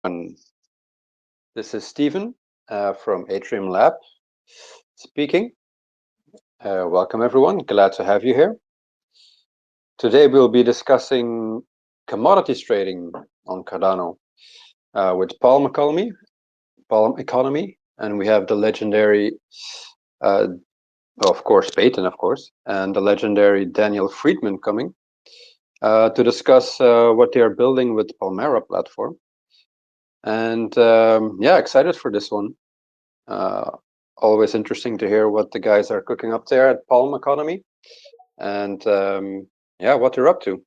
This is Stephen from Âtrium Lab speaking. Welcome everyone, glad to have you here. Today we'll be discussing commodities trading on Cardano with Palm Economy, and we have the legendary, of course, Peyton, of course, and the legendary Daniel Friedman coming to discuss what they are building with the Palmera platform. And yeah, excited for this one. Always interesting to hear what the guys are cooking up there at Palm Economy, and yeah, what they're up to.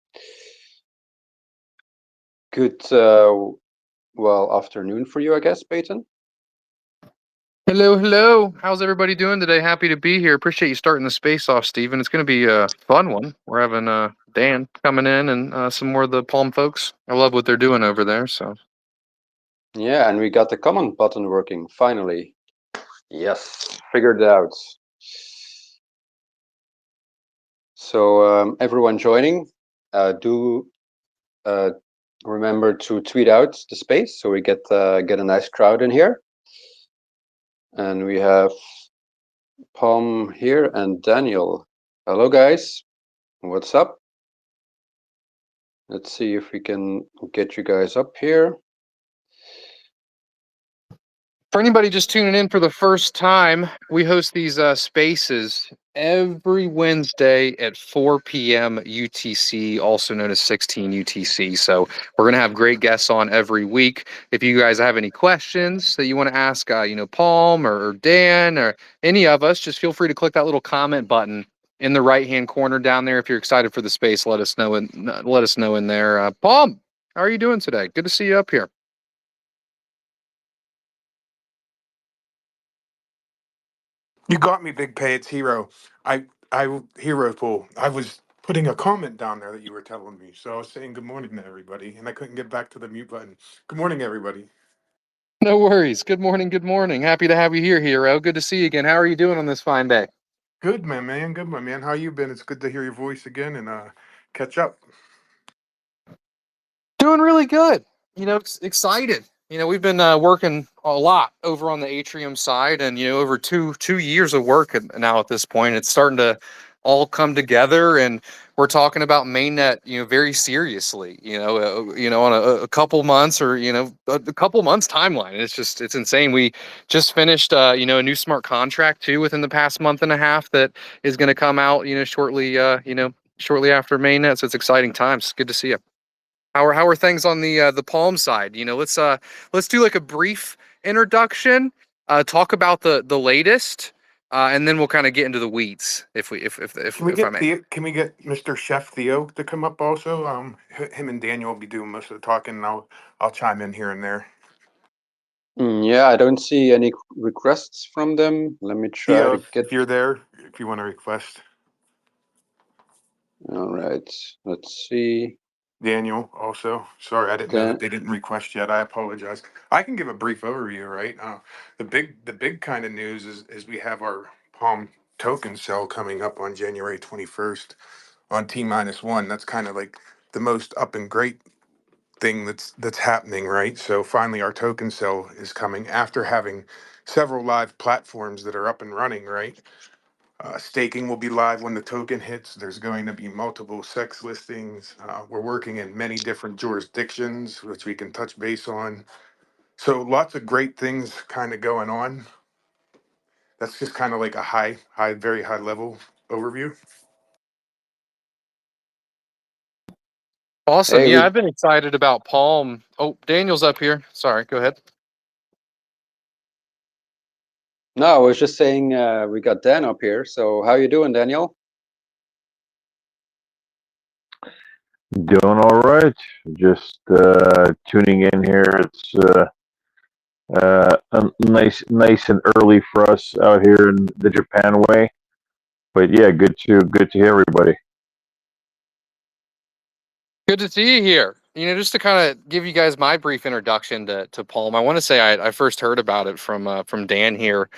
Good, well, afternoon for you, I guess, Peyton. Hello, hello. How's everybody doing today? Happy to be here. Appreciate you starting the space off, Steven. It's going to be a fun one. We're having Dan coming in and some more of the Palm folks. I love what they're doing over there. So Yeah, and we got the comment button working finally. Yes, figured it out. So everyone joining, do remember to tweet out the space so we get a nice crowd in here. And we have Palm here and Daniel. Hello, guys. What's up? Let's see if we can get you guys up here. for anybody just tuning in for the first time, we host these spaces every Wednesday at 4 p.m. UTC, also known as 16 UTC. So we're going to have great guests on every week. If you guys have any questions that you want to ask, Palm or Dan or any of us, just feel free to click that little comment button in the right-hand corner down there. If you're excited for the space, let us know in there. Palm, how are you doing today? Good to see you up here. You got me, Big Pay. It's Hero. Hero Pool. I was putting a comment down there that you were telling me. So I was saying good morning to everybody, and I couldn't get back to the mute button. Good morning, everybody. No worries. Good morning. Good morning. Happy to have you here, Hero. Good to see you again. How are you doing on this fine day? Good, my man. Good, my man. How you been? It's good to hear your voice again and catch up. Doing really good. Excited. We've been working a lot over on the Âtrium side, and over two years of work now at this point. It's starting to all come together, and we're talking about mainnet, very seriously. On a couple months or a couple months timeline. And it's insane. We just finished a new smart contract too within the past month and a half that is going to come out shortly shortly after mainnet. So it's exciting times. Good to see you. How are things on the Palm side? Let's do like a brief introduction, talk about the latest, and then we'll kind of get into the weeds if I may. Can we get Mr. Chef Theo to come up also? Him and Daniel will be doing most of the talking, and I'll chime in here and there. Yeah, I don't see any requests from them. Let me try Theo, to get. if you're there, if you want to request. All right, let's see. Daniel, also. Sorry, I didn't know that they didn't request yet. I apologize. I can give a brief overview, right? The big kind of news is we have our Palm token sale coming up on January 21st on T-1. That's kind of like the most up and great thing that's happening, right? So finally our token sale is coming after having several live platforms that are up and running, right? Staking will be live when the token hits. There's going to be multiple sex listings. We're working in many different jurisdictions, which we can touch base on. So lots of great things kind of going on. That's just kind of like a very high level overview. Awesome. Hey, Yeah, we I've been excited about Palm. Oh, Daniel's up here. Sorry, go ahead. no, I was just saying we got Dan up here. So how you doing, Daniel? Doing all right. Just tuning in here. It's nice and early for us out here in the Japan way. But yeah, good to hear everybody. Good to see you here. Just to kind of give you guys my brief introduction to Palm, I want to say I first heard about it from Dan here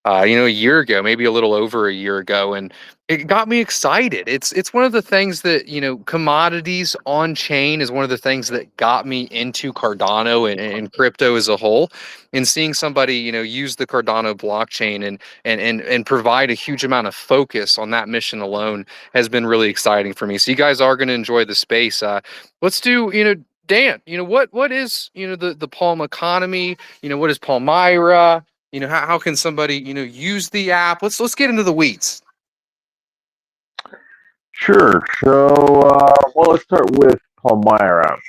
a year ago, maybe a little over a year ago, and it got me excited. It's one of the things that, commodities on chain is one of the things that got me into Cardano and crypto as a whole. And seeing somebody, use the Cardano blockchain and provide a huge amount of focus on that mission alone has been really exciting for me. So you guys are going to enjoy the space. Let's do, Dan, what is, the Palm economy? What is Palmyra? How can somebody, use the app? Let's get into the weeds. Sure. So, well, let's start with Palmyra.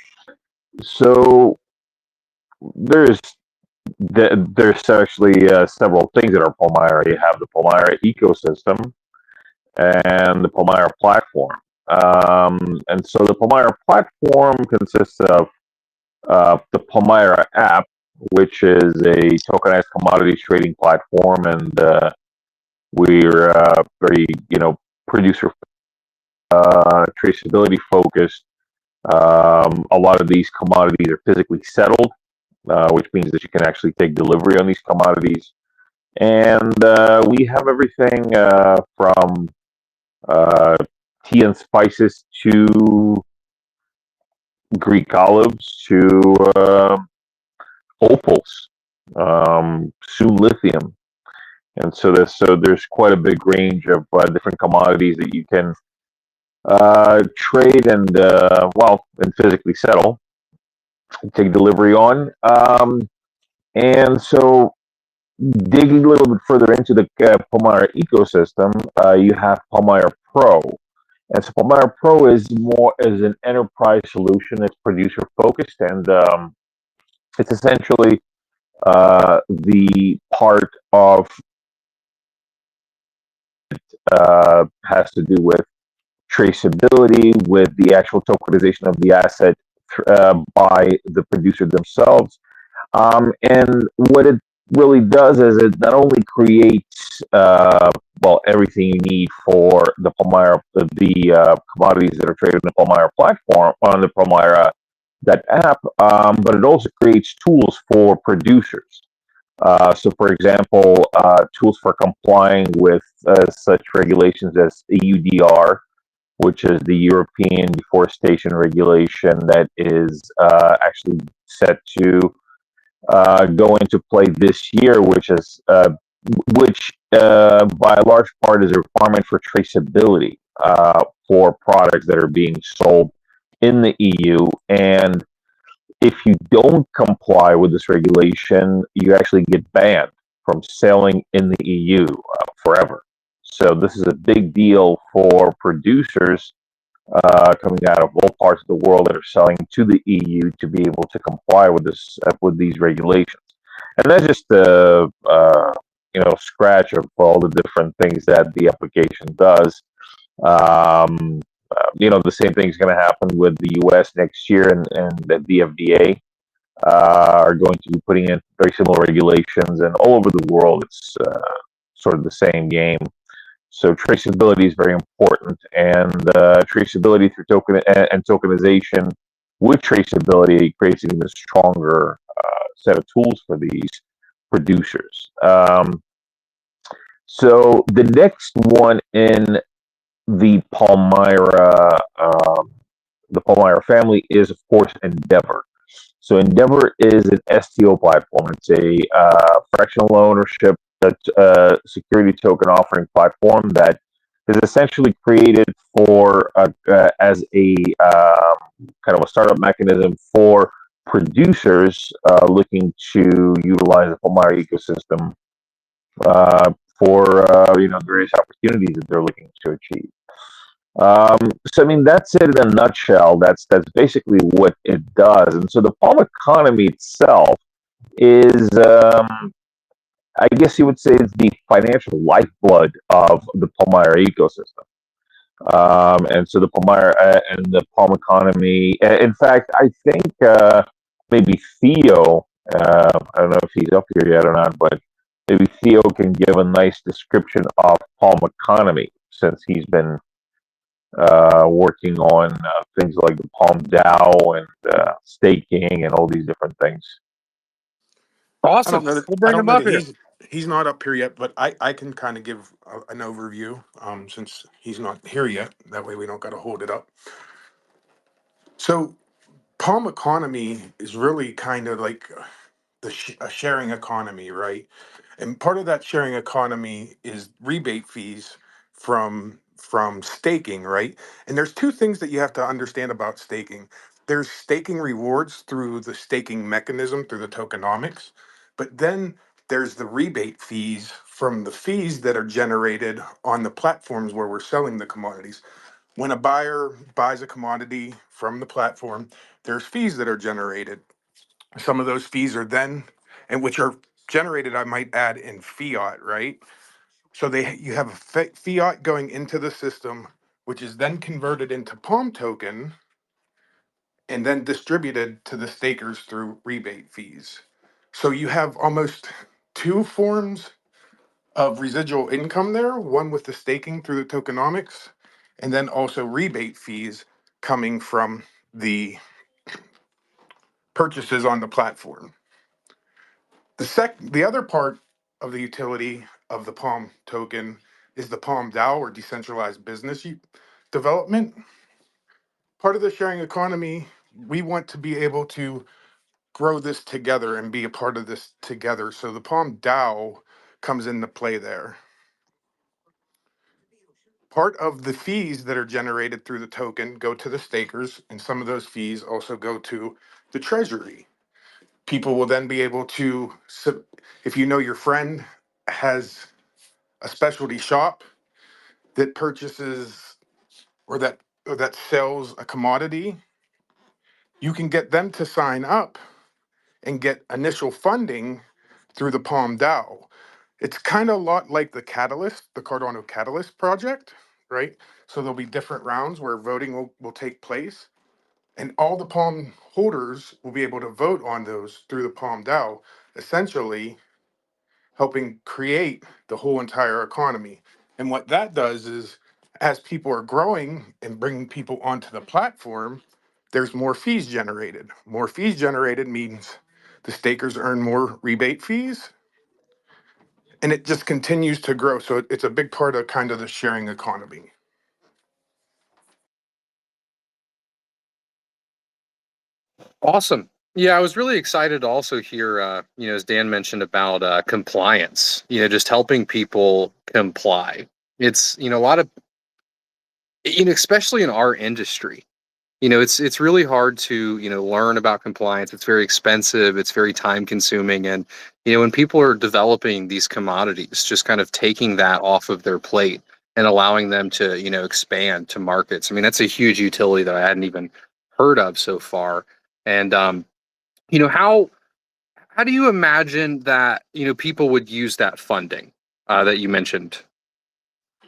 So there's there's actually several things that are Palmyra. You have the Palmyra ecosystem and the Palmyra platform. And so the Palmyra platform consists of the Palmyra app, which is a tokenized commodities trading platform, and we're very, producer traceability focused. A lot of these commodities are physically settled, which means that you can actually take delivery on these commodities. And we have everything from tea and spices to Greek olives to opals, soon lithium. And so there's quite a big range of different commodities that you can trade and physically settle, take delivery on. And so digging a little bit further into the Palmyra ecosystem, you have Palmyra Pro. And so Palmyra Pro is an enterprise solution that's producer focused, and it's essentially the part of has to do with traceability, with the actual tokenization of the asset by the producer themselves. And what it really does is it not only creates everything you need for the Palmyra, the commodities that are traded on the Palmyra platform, on the Palmyra that app, but it also creates tools for producers. So, for example, tools for complying with such regulations as EUDR, which is the European Deforestation Regulation that is actually set to go into play this year, which by a large part is a requirement for traceability for products that are being sold in the EU. And if you don't comply with this regulation, you actually get banned from selling in the EU forever. So this is a big deal for producers coming out of all parts of the world that are selling to the EU to be able to comply with these regulations. And that's just a scratch of all the different things that the application does. The same thing is going to happen with the U.S. next year, and the FDA are going to be putting in very similar regulations, and all over the world it's sort of the same game. So traceability is very important, and traceability through tokenization with traceability creates an even stronger set of tools for these producers. So the next one in the Palmyra family is, of course, Endeavor. So Endeavor is an STO platform. It's a fractional ownership security token offering platform that is essentially created for as a kind of a startup mechanism for producers looking to utilize the Palmyra ecosystem for various opportunities that they're looking to achieve. So I mean, that's it in a nutshell. That's basically what it does. And so the Palm economy itself is, I guess you would say, it's the financial lifeblood of the Palmyra ecosystem. And so the Palmyra and the Palm economy. In fact, I think maybe Theo. I don't know if he's up here yet or not, but maybe Theo can give a nice description of Palm economy, since he's been working on things like the Palm DAO and staking and all these different things. Awesome. We'll bring him up here. he's not up here yet, but I can kind of give an overview since he's not here yet. That way we don't got to hold it up. So palm economy is really kind of like a sharing economy, right? And part of that sharing economy is rebate fees from staking, right? And there's two things that you have to understand about staking. There's staking rewards through the staking mechanism through the tokenomics, but then there's the rebate fees from the fees that are generated on the platforms where we're selling the commodities. When a buyer buys a commodity from the platform, there's fees that are generated. Some of those fees are then, and which are generated, I might add, in fiat, right? So you have a fiat going into the system, which is then converted into Palm token and then distributed to the stakers through rebate fees. So you have almost two forms of residual income there, one with the staking through the tokenomics, and then also rebate fees coming from the purchases on the platform. The other part of the utility of the Palm token is the Palm DAO, or decentralized business development. Part of the sharing economy, we want to be able to grow this together and be a part of this together. So the Palm DAO comes into play there. Part of the fees that are generated through the token go to the stakers, and some of those fees also go to the treasury. People will then be able to, if you know your friend has a specialty shop that purchases or that sells a commodity, you can get them to sign up and get initial funding through the Palm DAO. It's kind of a lot like the Catalyst, the Cardano Catalyst project, right? So there'll be different rounds where voting will take place, and all the Palm holders will be able to vote on those through the Palm DAO, essentially helping create the whole entire economy. And what that does is, as people are growing and bringing people onto the platform, there's more fees generated. More fees generated means the stakers earn more rebate fees, and it just continues to grow. So it's a big part of kind of the sharing economy. Awesome. Yeah, I was really excited to also hear, as Dan mentioned about compliance, just helping people comply. It's, a lot of, especially in our industry, it's really hard to, learn about compliance. It's very expensive. It's very time consuming. And, when people are developing these commodities, just kind of taking that off of their plate and allowing them to, expand to markets. I mean, that's a huge utility that I hadn't even heard of so far. And, how do you imagine that, people would use that funding that you mentioned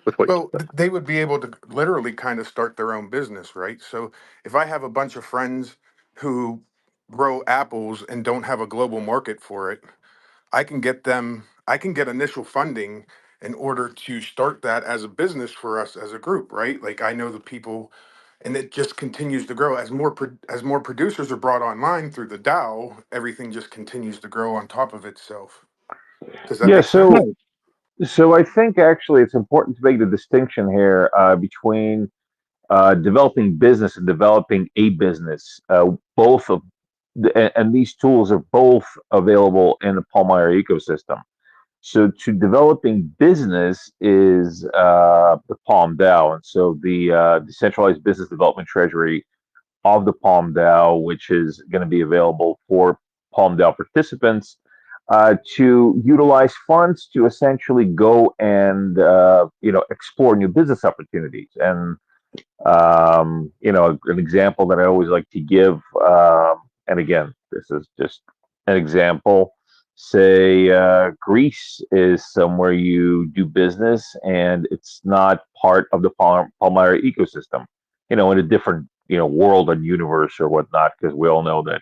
with what Well, they would be able to literally kind of start their own business, right? So if I have a bunch of friends who grow apples and don't have a global market for it, I can get initial funding in order to start that as a business for us as a group, right? Like I know the people, and it just continues to grow as as more producers are brought online through the DAO. Everything just continues to grow on top of itself. Does that Yeah, make sense? so I think actually it's important to make the distinction here between developing business and developing a business. Both of and these tools are both available in the Palmyra ecosystem. So to developing business is the Palm DAO, and so the decentralized business development treasury of the Palm DAO, which is going to be available for Palm DAO participants to utilize funds to essentially go and explore new business opportunities. And an example that I always like to give, and again, this is just an example. Say Greece is somewhere you do business, and it's not part of the Palmyra ecosystem. In a different world and universe or whatnot, because we all know that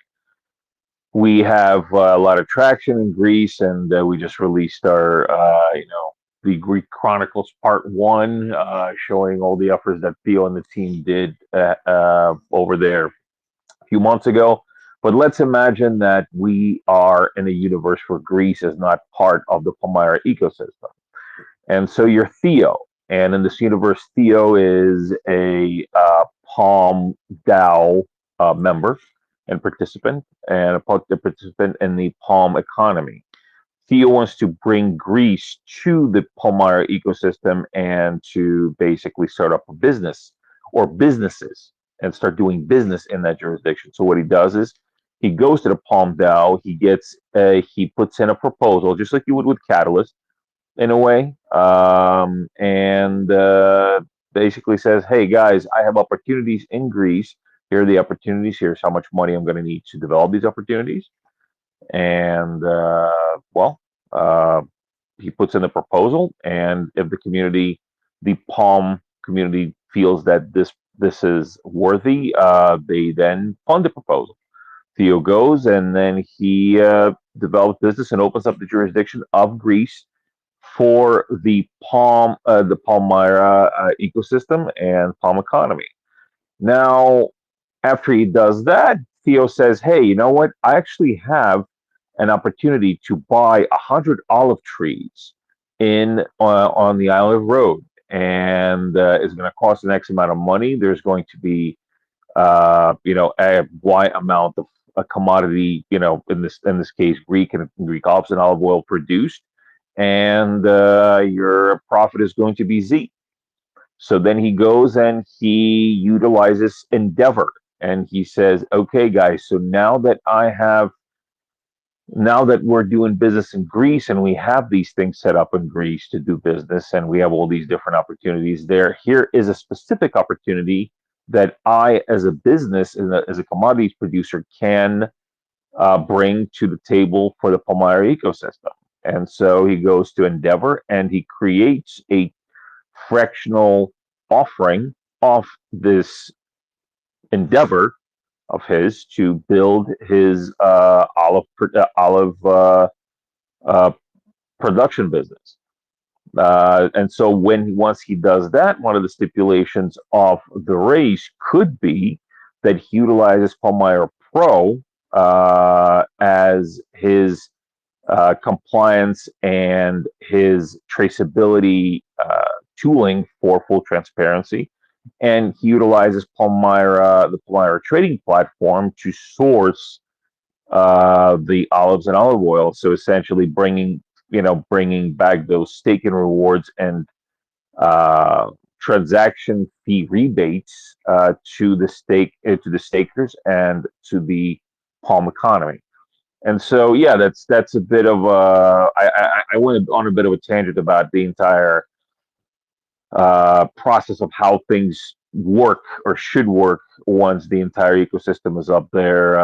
we have a lot of traction in Greece, and we just released our the Greek Chronicles Part 1, showing all the efforts that Theo and the team did over there a few months ago. But let's imagine that we are in a universe where Greece is not part of the Palmyra ecosystem. And so you're Theo. And in this universe, Theo is a Palm DAO member and participant, and a participant in the Palm economy. Theo wants to bring Greece to the Palmyra ecosystem and to basically start up a business or businesses and start doing business in that jurisdiction. So what he does is he goes to the Palm DAO, he puts in a proposal, just like you would with Catalyst, in a way, and basically says, "Hey guys, I have opportunities in Greece. Here are the opportunities. Here's how much money I'm going to need to develop these opportunities." And uh, he puts in a proposal, and if the Palm community feels that this is worthy, they then fund the proposal. Theo goes, and then he develops business and opens up the jurisdiction of Greece for the Palmyra ecosystem and Palm economy. Now, after he does that, Theo says, "Hey, you know what? I actually have an opportunity to buy 100 olive trees in on the island of Rhodes, and it's going to cost an X amount of money. There's going to be, a Y amount of a commodity, in this case, Greek olives and olive oil produced, and your profit is going to be Z." So then he goes and he utilizes Endeavor, and he says, "Okay, guys, so now that we're doing business in Greece and we have these things set up in Greece to do business and we have all these different opportunities there, here is a specific opportunity that I, as a business, as a commodities producer, can bring to the table for the Palmyra ecosystem." And so he goes to Endeavor and he creates a fractional offering of this endeavor of his to build his olive production business. And so once he does that, one of the stipulations of the race could be that he utilizes Palmyra Pro as his compliance and his traceability tooling for full transparency. And he utilizes the Palmyra trading platform to source the olives and olive oil. So essentially bringing back those staking rewards and transaction fee rebates to the stakers and to the Palm economy. And so, yeah, that's a bit of I went on a bit of a tangent about the entire process of how things work or should work once the entire ecosystem is up there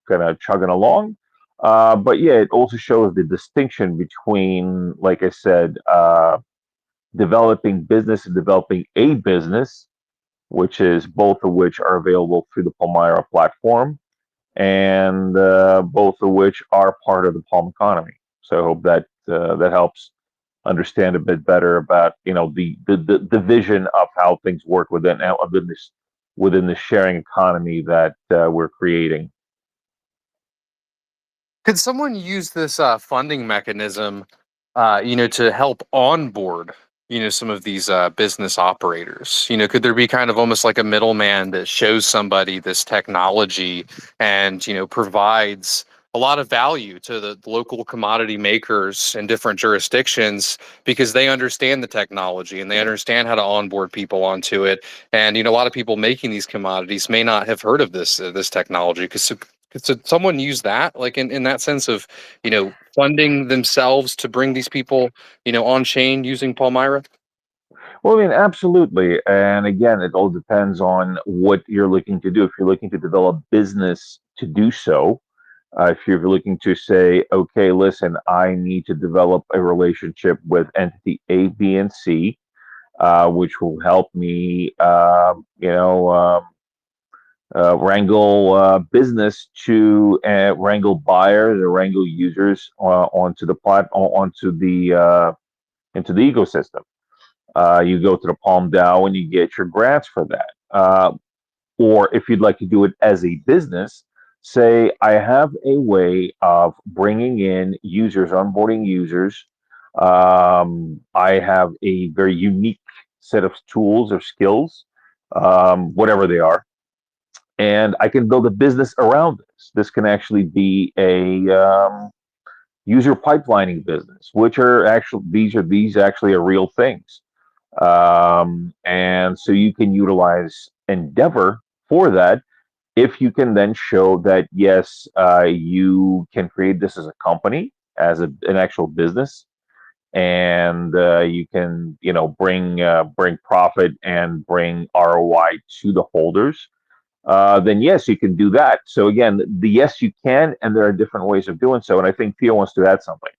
kind of chugging along. But yeah, it also shows the distinction between, like I said, developing business and developing a business, which is both of which are available through the Palmyra platform, and both of which are part of the Palm economy. So I hope that that helps understand a bit better about the vision of how things work within this sharing economy that we're creating. Could someone use this funding mechanism, to help onboard, some of these business operators? Could there be kind of almost like a middleman that shows somebody this technology and, provides a lot of value to the local commodity makers in different jurisdictions because they understand the technology and they understand how to onboard people onto it. And, a lot of people making these commodities may not have heard of this technology. Because could someone use that, like in that sense of, funding themselves to bring these people, on chain using Palmyra? Well, I mean, absolutely. And again, it all depends on what you're looking to do. If you're looking to develop business to do so, if you're looking to say, okay, listen, I need to develop a relationship with entity A, B, and C, which will help me, wrangle business to wrangle buyers or wrangle users onto into the ecosystem. You go to the Palm DAO and you get your grants for that. or if you'd like to do it as a business, say, I have a way of bringing in users, onboarding users. I have a very unique set of tools or skills, whatever they are, and I can build a business around this. This can actually be a user pipelining business, which are actually these actually are real things. And so you can utilize Endeavor for that if you can then show that, yes, you can create this as a company, as an actual business, and you can, bring profit and bring ROI to the holders. Then yes, you can do that. So again, the yes, you can, and there are different ways of doing so. And I think Theo wants to add something.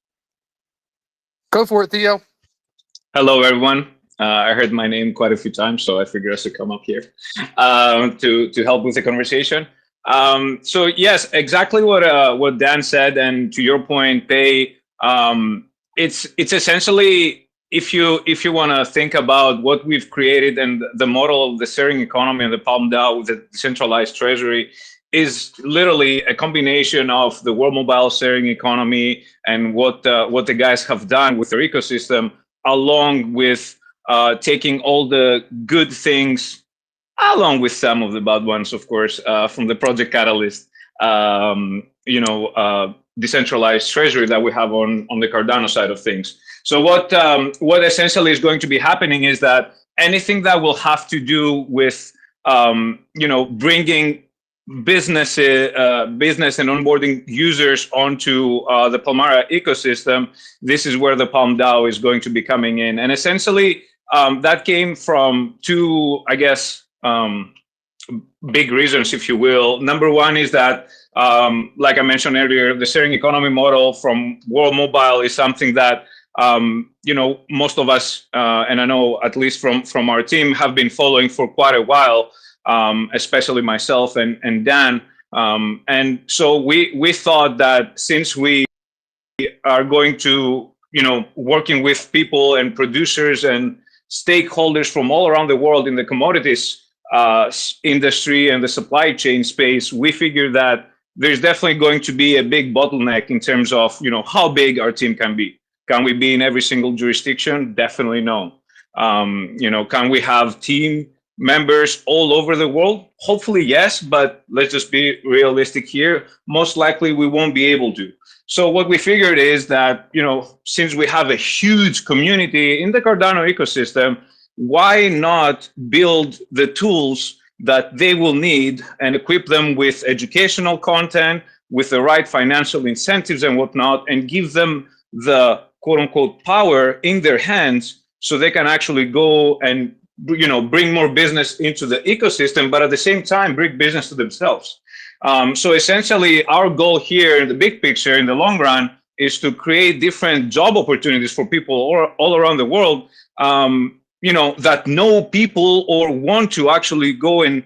Go for it, Theo. Hello, everyone. I heard my name quite a few times, so I figured I should come up here to help with the conversation. So yes, exactly what Dan said, and to your point, Pei, it's essentially, if you want to think about what we've created and the model of the sharing economy and the Palm DAO with the decentralized treasury is literally a combination of the world mobile sharing economy and what the guys have done with their ecosystem, along with taking all the good things, along with some of the bad ones, of course, from the Project Catalyst, decentralized treasury that we have on the Cardano side of things. So what essentially is going to be happening is that anything that will have to do with bringing business and onboarding users onto the Palmara ecosystem, this is where the Palm DAO is going to be coming in. And essentially, that came from two, I guess, big reasons, if you will. Number one is that, like I mentioned earlier, the sharing economy model from World Mobile is something that most of us, and I know at least from our team, have been following for quite a while. Especially myself and Dan. And so we thought that since we are going to, working with people and producers and stakeholders from all around the world in the commodities industry and the supply chain space, we figured that there's definitely going to be a big bottleneck in terms of, how big our team can be. Can we be in every single jurisdiction? Definitely no. Can we have team members all over the world? Hopefully, yes, but let's just be realistic here. Most likely we won't be able to. So what we figured is that, since we have a huge community in the Cardano ecosystem, why not build the tools that they will need and equip them with educational content, with the right financial incentives and whatnot, and give them the quote unquote power in their hands so they can actually go and bring more business into the ecosystem, but at the same time, bring business to themselves. So essentially, our goal here in the big picture, in the long run, is to create different job opportunities for people all around the world, that know people or want to actually go and,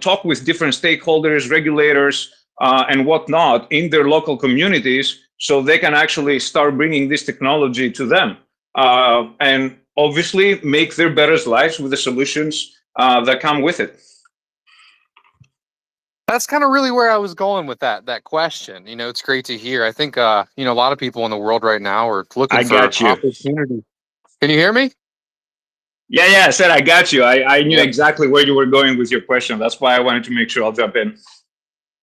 talk with different stakeholders, regulators, and whatnot in their local communities, so they can actually start bringing this technology to them. And obviously make their better lives with the solutions that come with it. That's kind of really where I was going with that question. It's great to hear. I think, a lot of people in the world right now are looking for opportunity. Can you hear me? Yeah, I said I got you. I knew exactly where you were going with your question. That's why I wanted to make sure I'll jump in.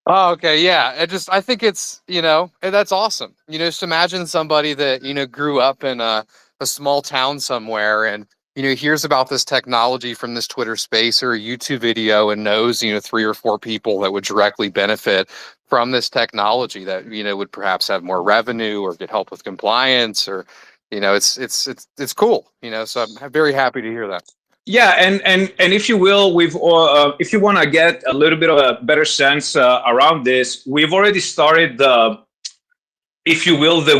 Oh, okay. Yeah. I think it's, that's awesome. Just imagine somebody that, grew up in a small town somewhere and, hears about this technology from this Twitter space or a YouTube video and knows, 3 or 4 people that would directly benefit from this technology that, would perhaps have more revenue or get help with compliance or, it's cool, so I'm very happy to hear that. Yeah, and if you will, if you want to get a little bit of a better sense around this, we've already started the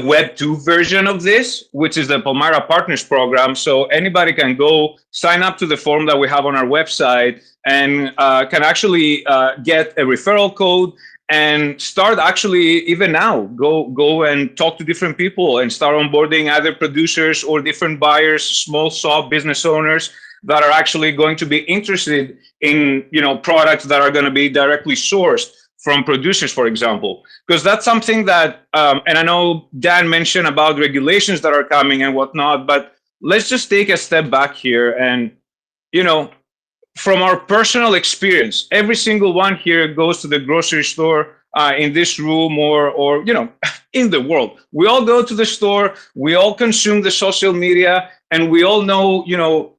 Web 2 version of this, which is the Palmara Partners Program. So anybody can go sign up to the form that we have on our website and can actually get a referral code and start actually even now, go and talk to different people and start onboarding either producers or different buyers, small business owners. that are actually going to be interested in, products that are going to be directly sourced from producers, for example, because that's something that, and I know Dan mentioned about regulations that are coming and whatnot, but let's just take a step back here and, from our personal experience, every single one here goes to the grocery store in this room or in the world. We all go to the store, we all consume the social media, and we all know,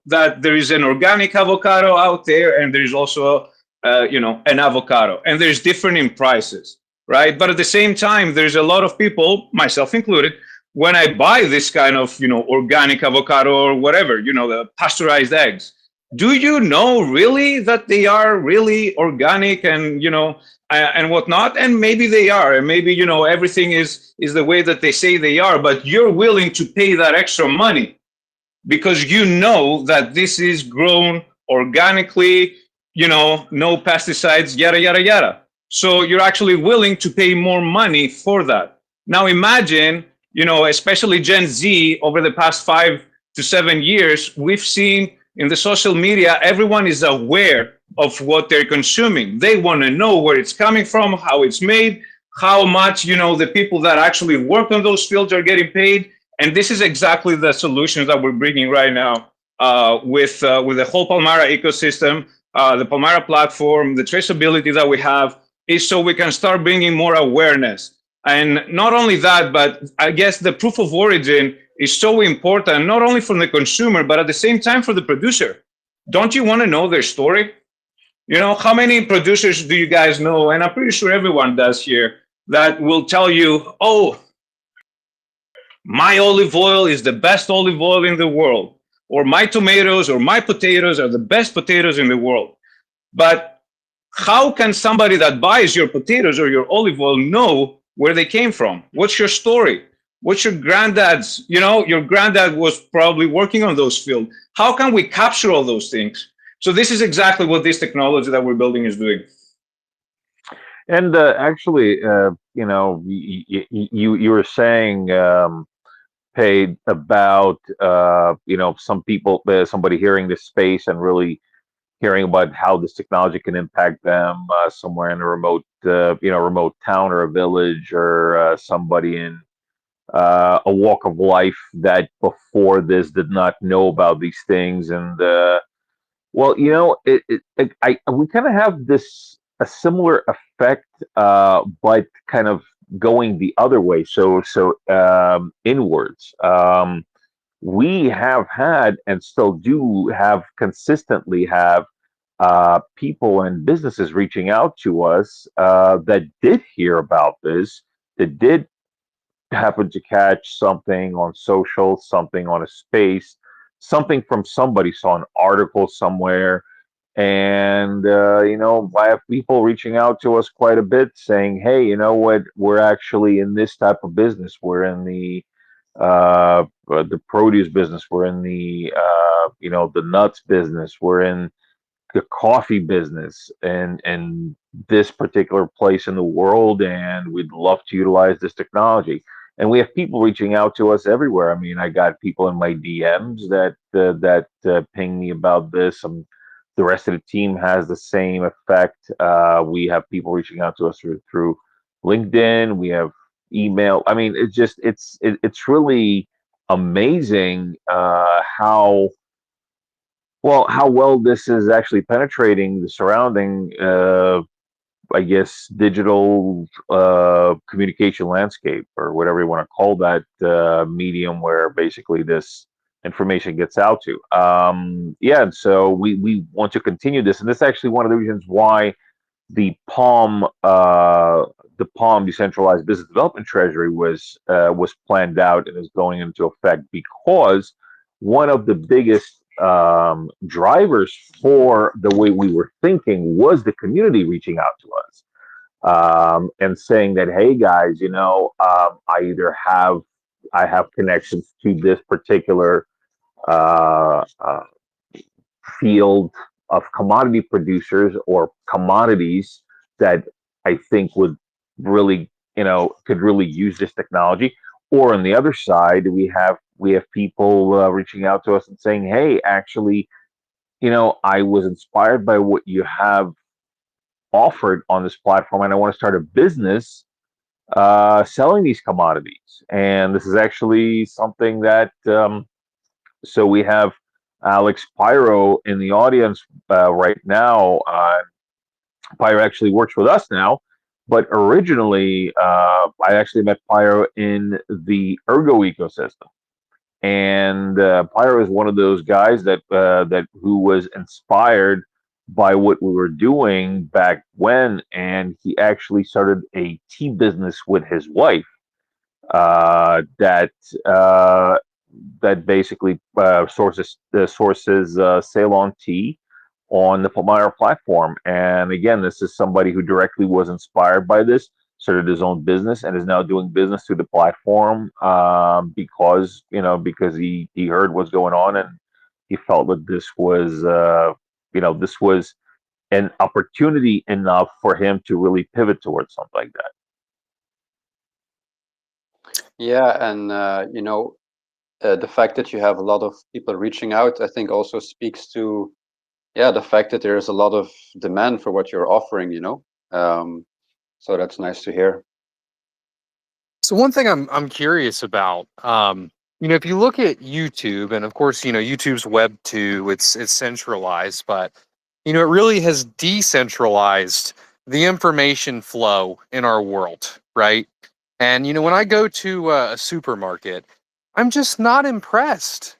that there is an organic avocado out there, and there's also, an avocado, and there's different in prices, right? But at the same time, there's a lot of people, myself included, when I buy this kind of, organic avocado or whatever, the pasteurized eggs, do you know really that they are really organic and, and whatnot? And maybe they are, and maybe, everything is the way that they say they are, but you're willing to pay that extra money because you know that this is grown organically, no pesticides, yada, yada, yada. So you're actually willing to pay more money for that. Now imagine, especially Gen Z over the past 5 to 7 years, we've seen in the social media, everyone is aware of what they're consuming. They want to know where it's coming from, how it's made, how much, the people that actually work on those fields are getting paid. And this is exactly the solutions that we're bringing right now with the whole Palmyra ecosystem, the Palmyra platform, the traceability that we have is so we can start bringing more awareness. And not only that, but I guess the proof of origin is so important, not only for the consumer, but at the same time for the producer. Don't you want to know their story? How many producers do you guys know? And I'm pretty sure everyone does here that will tell you, oh, my olive oil is the best olive oil in the world, or my tomatoes or my potatoes are the best potatoes in the world. But how can somebody that buys your potatoes or your olive oil know where they came from? What's your story? What's your granddad's? Your granddad was probably working on those fields. How can we capture all those things? So this is exactly what this technology that we're building is doing. And actually, you were saying, paid about some people, somebody hearing this space and really hearing about how this technology can impact them somewhere in a remote remote town or a village or somebody in a walk of life that before this did not know about these things. And well, we kind of have a similar effect, but kind of going the other way. So inwards. We have had and still do have consistently have people and businesses reaching out to us that did hear about this, that did happen to catch something on social, something on a space, something from somebody, saw an article somewhere. And, I have people reaching out to us quite a bit saying, hey, you know what, we're actually in this type of business. We're in the produce business. We're in the nuts business. We're in the coffee business and this particular place in the world. And we'd love to utilize this technology. And we have people reaching out to us everywhere. I mean, I got people in my DMs that ping me about this. The rest of the team has the same effect. We have people reaching out to us through LinkedIn. We have email. I mean, it's really amazing how well this is actually penetrating the surrounding, I guess, digital communication landscape, or whatever you want to call that medium where basically this information gets out to. And so we want to continue this, and this is actually one of the reasons why the Palm Decentralized Business Development Treasury was planned out and is going into effect, because one of the biggest drivers for the way we were thinking was the community reaching out to us and saying that, hey guys, I have connections to this particular field of commodity producers or commodities that I think would really, could really use this technology. Or on the other side, we have people reaching out to us and saying, hey, actually, I was inspired by what you have offered on this platform, and I want to start a business selling these commodities. And this is actually something that, so we have Alex Pyro in the audience right now. Pyro actually works with us now, but originally I actually met Pyro in the Ergo ecosystem. And Pyro is one of those guys that who was inspired by what we were doing back when, and he actually started a tea business with his wife that basically sources Ceylon tea on the Palmyra platform. And again, this is somebody who directly was inspired by this, started his own business, and is now doing business through the platform because he heard what's going on, and he felt that this was this was an opportunity enough for him to really pivot towards something like that. Yeah, and the fact that you have a lot of people reaching out, I think, also speaks to the fact that there is a lot of demand for what you're offering. So that's nice to hear. So one thing I'm curious about, if you look at YouTube, and of course, YouTube's Web 2, it's centralized, but it really has decentralized the information flow in our world, right? And when I go to a supermarket, I'm just not impressed.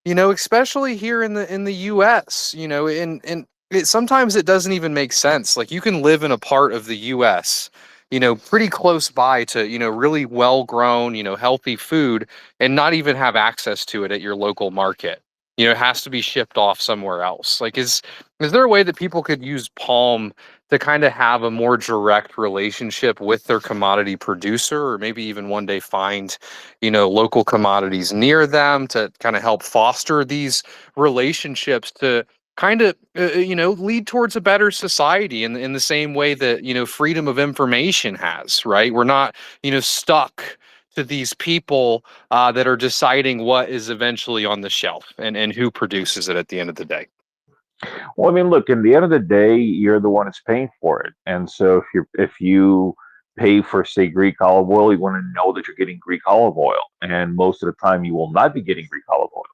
Especially here in the U.S. And sometimes it doesn't even make sense. Like, you can live in a part of the U.S. Pretty close by to really well grown healthy food, and not even have access to it at your local market. It has to be shipped off somewhere else. Like, is there a way that people could use Palm to kind of have a more direct relationship with their commodity producer, or maybe even one day find local commodities near them to kind of help foster these relationships to kind of lead towards a better society in the same way that freedom of information has, right? We're not stuck to these people that are deciding what is eventually on the shelf and who produces it at the end of the day. Well, I mean, look, in the end of the day, you're the one that's paying for it. And so if you pay for, say, Greek olive oil, you want to know that you're getting Greek olive oil. And most of the time you will not be getting Greek olive oil.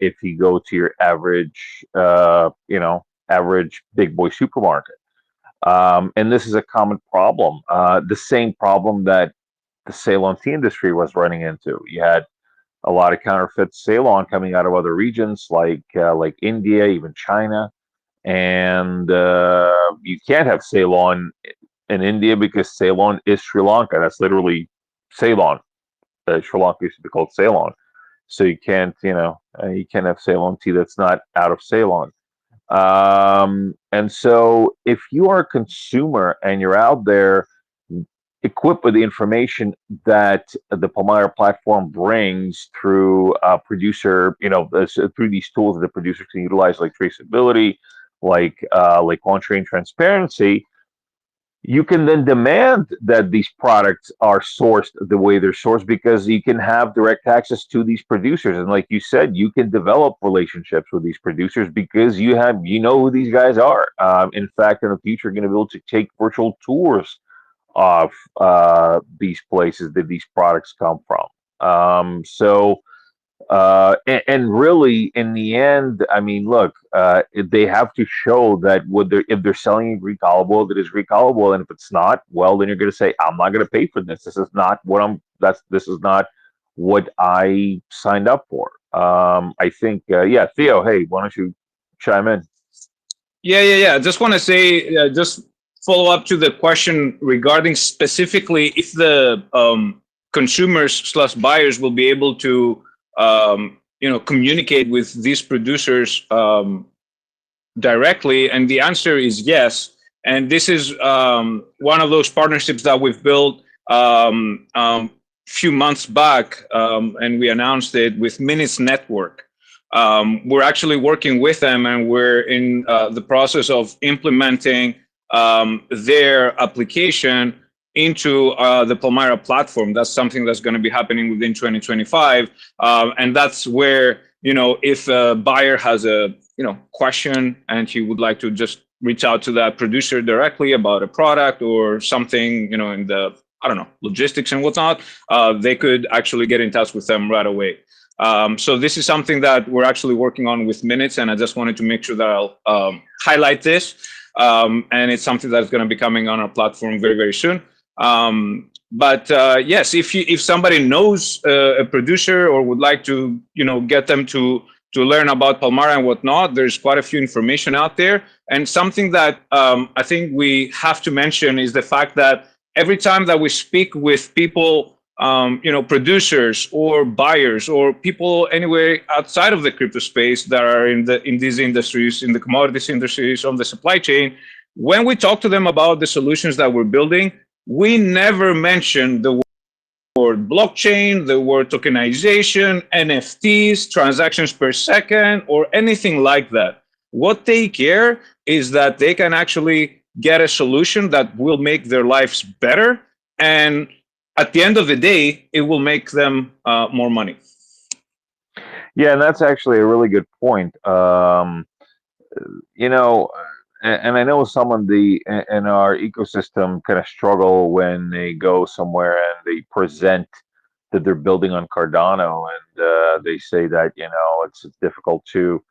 If you go to your average big boy supermarket. And this is a common problem. The same problem that the Ceylon tea industry was running into. You had a lot of counterfeit Ceylon coming out of other regions like India, even China, and you can't have Ceylon in India because Ceylon is Sri Lanka. That's literally Ceylon. Sri Lanka used to be called Ceylon, so you can't have Ceylon tea that's not out of Ceylon. And so if you are a consumer and you're out there equipped with the information that the Palmyra platform brings through producer, through these tools that the producers can utilize, like traceability, like on-chain transparency, you can then demand that these products are sourced the way they're sourced, because you can have direct access to these producers. And like you said, you can develop relationships with these producers because you know who these guys are. In fact, in the future, you're going to be able to take virtual tours of these places that these products come from. And really, in the end, I mean, look, they have to show that if they're selling a Greek olive oil, that is Greek olive oil, and if it's not, well, then you're going to say, I'm not going to pay for this. This is not this is not what I signed up for. I think, Theo, hey, why don't you chime in? Yeah. Just want to say, just follow up to the question regarding specifically if the consumers/buyers will be able to communicate with these producers directly, and the answer is yes. And this is one of those partnerships that we've built few months back, and we announced it with Minutes Network. We're actually working with them, and we're in the process of implementing their application into the Palmyra platform. That's something that's going to be happening within 2025. And that's where, if a buyer has a question, and he would like to just reach out to that producer directly about a product or something, in the, I don't know, logistics and whatnot, they could actually get in touch with them right away. So this is something that we're actually working on with Minutes, and I just wanted to make sure that I'll highlight this. And it's something that's going to be coming on our platform very, very soon. But yes, if somebody knows a producer or would like to, get them to learn about Palmara and whatnot, there's quite a few information out there. And something that I think we have to mention is the fact that every time that we speak with people, producers or buyers or people anywhere outside of the crypto space that are in these industries, in the commodities industries, on the supply chain, when we talk to them about the solutions that we're building, we never mention the word blockchain, the word tokenization, NFTs, transactions per second, or anything like that. What they care is that they can actually get a solution that will make their lives better, and at the end of the day, it will make them more money. Yeah, and that's actually a really good point. And I know some of the in our ecosystem kind of struggle when they go somewhere and they present that they're building on Cardano, and they say that it's difficult to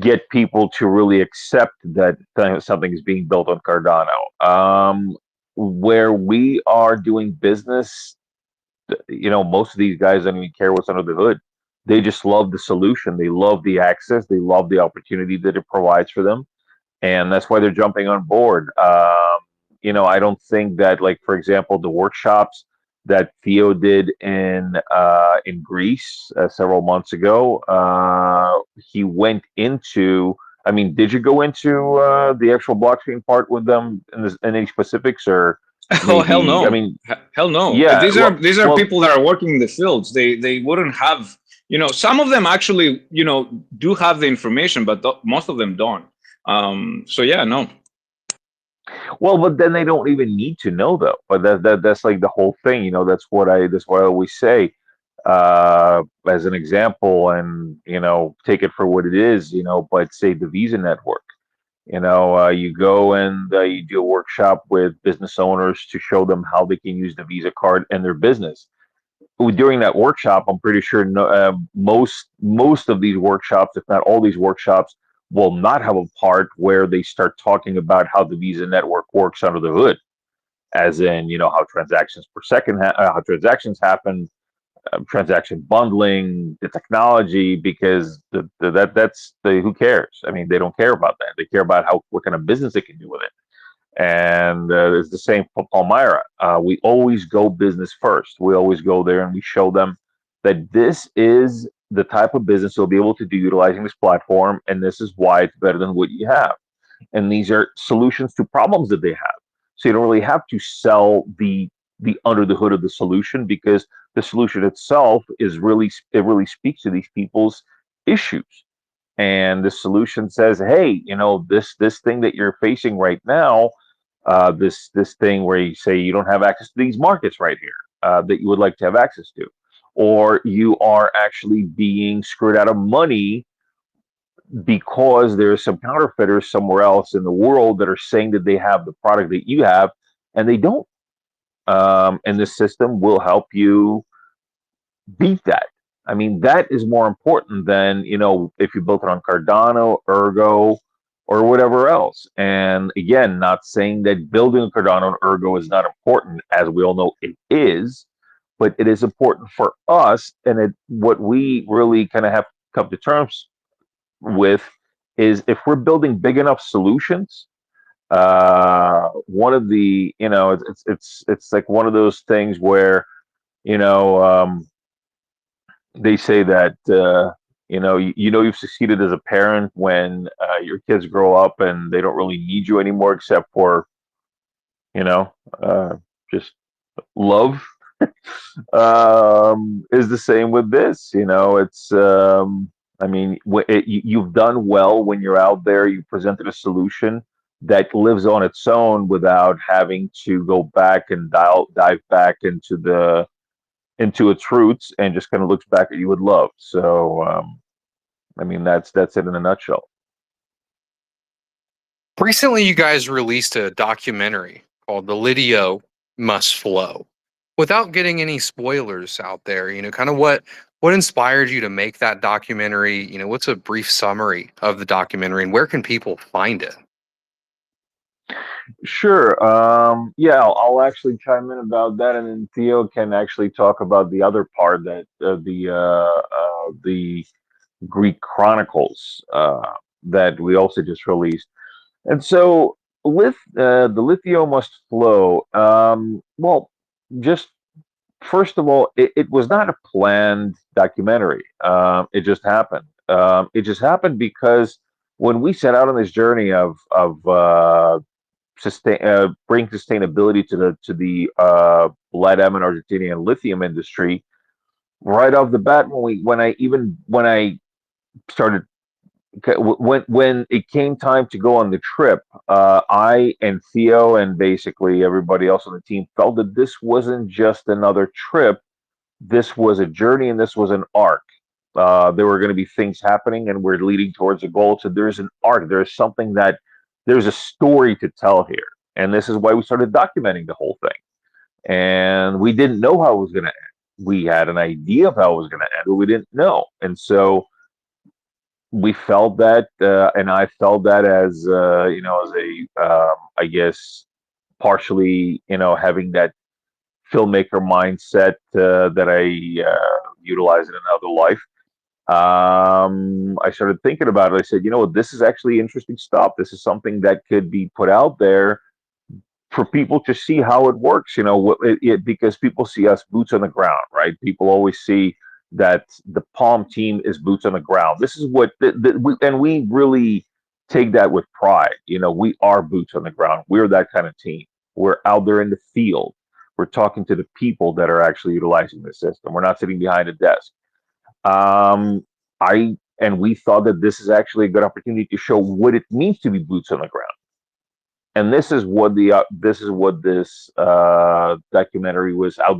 get people to really accept that something is being built on Cardano. Where we are doing business, most of these guys don't even care what's under the hood. They just love the solution. They love the access. They love the opportunity that it provides for them. And that's why they're jumping on board. I don't think that, like, for example, the workshops that Theo did in Greece several months ago, he went into. I mean, did you go into the actual blockchain part with them in any specifics, or? Oh, hell no! I mean, hell no. Yeah, these are people that are working in the fields. They wouldn't have. Some of them actually, do have the information, but most of them don't. So yeah, no. Well, but then they don't even need to know, though. But that's like the whole thing. That's what I always say. As an example, and take it for what it is. But say the Visa network. You go and you do a workshop with business owners to show them how they can use the Visa card in their business. During that workshop, I'm pretty sure most of these workshops, if not all these workshops, will not have a part where they start talking about how the Visa network works under the hood, as in how transactions per second, how transactions happen, transaction bundling, the technology, because that's who cares? I mean, they don't care about that. They care about what kind of business they can do with it. And it's the same for Palmyra. We always go business first. We always go there and we show them that this is the type of business they'll be able to do utilizing this platform, and this is why it's better than what you have. And these are solutions to problems that they have. So you don't really have to sell the under the hood of the solution, because the solution itself really speaks to these people's issues. And the solution says, hey, this thing that you're facing right now, this thing where you say you don't have access to these markets right here that you would like to have access to, or you are actually being screwed out of money because there's some counterfeiters somewhere else in the world that are saying that they have the product that you have and they don't. And this system will help you beat that. I mean, that is more important than, if you built it on Cardano, Ergo, or whatever else. And again, not saying that building a Cardano and Ergo is not important, as we all know it is, but it is important for us. And what we really kind of have come to terms with is, if we're building big enough solutions, one of the, it's like one of those things where, they say that you've succeeded as a parent when your kids grow up and they don't really need you anymore, except for just love. Is the same with this. It's I mean, you've done well when you're out there. You presented a solution that lives on its own without having to go back and dive back into its roots, and just kind of looks back at you with love. So, I mean, that's it in a nutshell. Recently, you guys released a documentary called "The Litio Must Flow." Without getting any spoilers out there, kind of what inspired you to make that documentary? What's a brief summary of the documentary, and where can people find it? Sure. Yeah, I'll actually chime in about that, and then Theo can actually talk about the other part that the Greek Chronicles that we also just released. And so, the Lithio Must Flow. Well, just first of all, it was not a planned documentary. It just happened. It just happened because when we set out on this journey of bring sustainability to the lead, and Argentinian lithium industry, right off the bat, when I started when it came time to go on the trip, I and Theo and basically everybody else on the team felt that this wasn't just another trip. This was a journey and this was an arc. There were going to be things happening and we're leading towards a goal. So there's an arc. There's something there's a story to tell here. And this is why we started documenting the whole thing. And we didn't know how it was going to end. We had an idea of how it was going to end, but we didn't know. And so we felt that, and I felt that as as a I guess partially having that filmmaker mindset that I utilize in another life. I started thinking about it. I said, this is actually interesting stuff. This is something that could be put out there for people to see how it works. Because people see us boots on the ground, right? People always see that the Palm team is boots on the ground. This is what, and we really take that with pride. We are boots on the ground. We're that kind of team. We're out there in the field. We're talking to the people that are actually utilizing the system. We're not sitting behind a desk. And we thought that this is actually a good opportunity to show what it means to be boots on the ground. And this is what this documentary was. How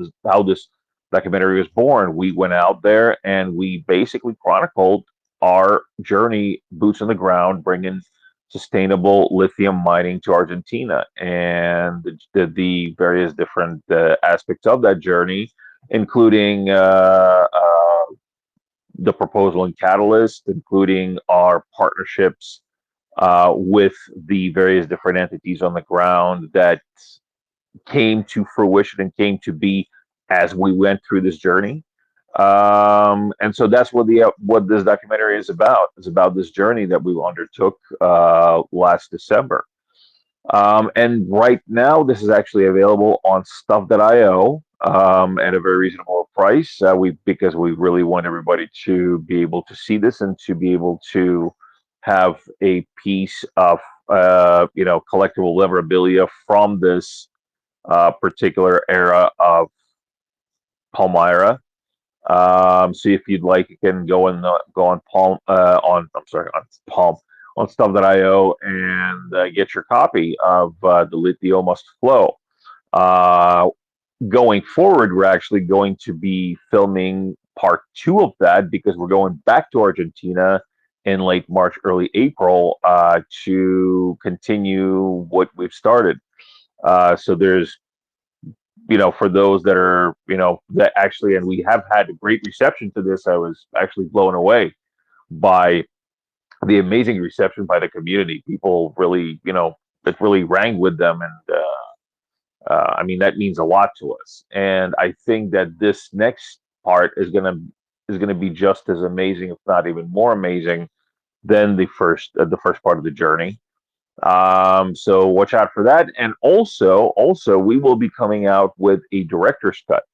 this documentary was born. We went out there and we basically chronicled our journey, boots on the ground, bringing sustainable lithium mining to Argentina, and the various different aspects of that journey, including the proposal and catalyst, including our partnerships with the various different entities on the ground that came to fruition and came to be as we went through this journey. And so that's what this documentary is about. It's about this journey that we undertook last December. And right now, this is actually available on stuff.io at a very reasonable price. Because we really want everybody to be able to see this and to be able to have a piece of collectible memorabilia from this particular era of Palmyra. So if you'd like, you can go on Palm on stuff.io and get your copy of the Litio Must Flow. Going forward, we're actually going to be filming part 2 of that because we're going back to Argentina in late March, early April to continue what we've started. So there's for those that are, that actually, and we have had a great reception to this. I was actually blown away by the amazing reception by the community. People really, it really rang with them. And I mean, that means a lot to us. And I think that this next part is going to be just as amazing, if not even more amazing than the first part of the journey. So watch out for that. And also we will be coming out with a director's cut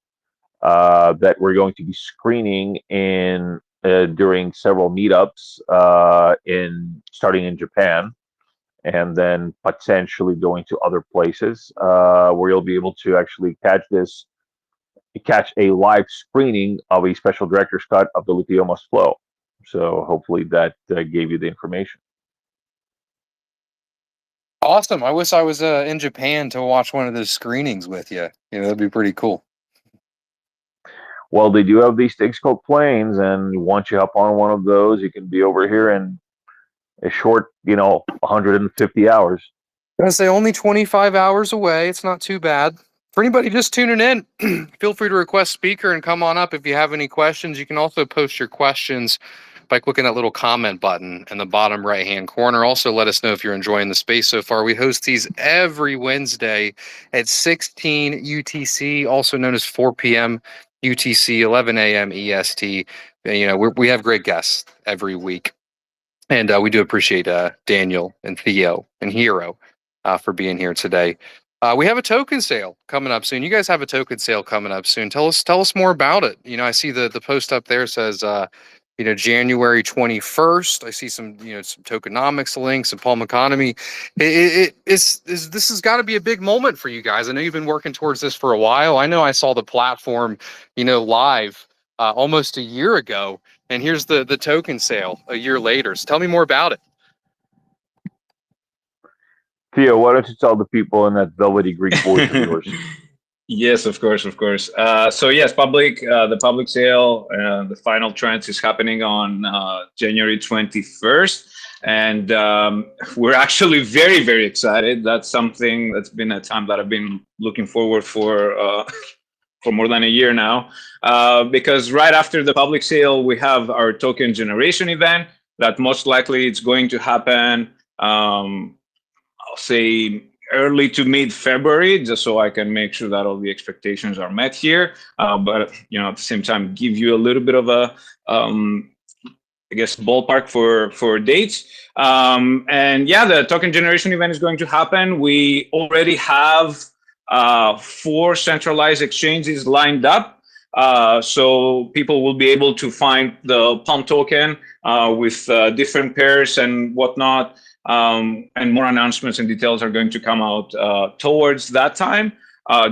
that we're going to be screening in during several meetups starting in Japan, and then potentially going to other places where you'll be able to actually catch a live screening of a special director's cut of the Litio Must Flow. So hopefully that gave you the information. Awesome. I wish I was in Japan to watch one of those screenings with you. That'd be pretty cool. Well, they do have these things called planes, and once you hop on one of those, you can be over here in a short, 150 hours. I say only 25 hours away. It's not too bad. For anybody just tuning in, feel free to request speaker and come on up if you have any questions. You can also post your questions by clicking that little comment button in the bottom right-hand corner. Also, let us know if you're enjoying the space so far. We host these every Wednesday at 16 UTC, also known as 4 p.m. UTC, 11 a.m. EST. We have great guests every week. And we do appreciate Daniel and Theo and Hero for being here today. We have a token sale coming up soon. You guys have a token sale coming up soon. Tell us more about it. I see the post up there says January 21st. I see some some tokenomics links and Palm Economy. This has got to be a big moment for you guys. I know you've been working towards this for a while. I know I saw the platform live almost a year ago, and here's the token sale a year later. So tell me more about it. Theo, why don't you tell the people in that velvety Greek voice of yours? Yes, of course. So yes, the public sale, the final tranche is happening on January 21st. And we're actually very, very excited. That's something that's been a time that I've been looking forward for more than a year now. Because right after the public sale, we have our token generation event that most likely it's going to happen, I'll say early to mid-February, just so I can make sure that all the expectations are met here. But at the same time, give you a little bit of a, I guess, ballpark for dates. And yeah, the token generation event is going to happen. We already have 4 centralized exchanges lined up. So people will be able to find the Palm token with different pairs and whatnot. And more announcements and details are going to come out towards that time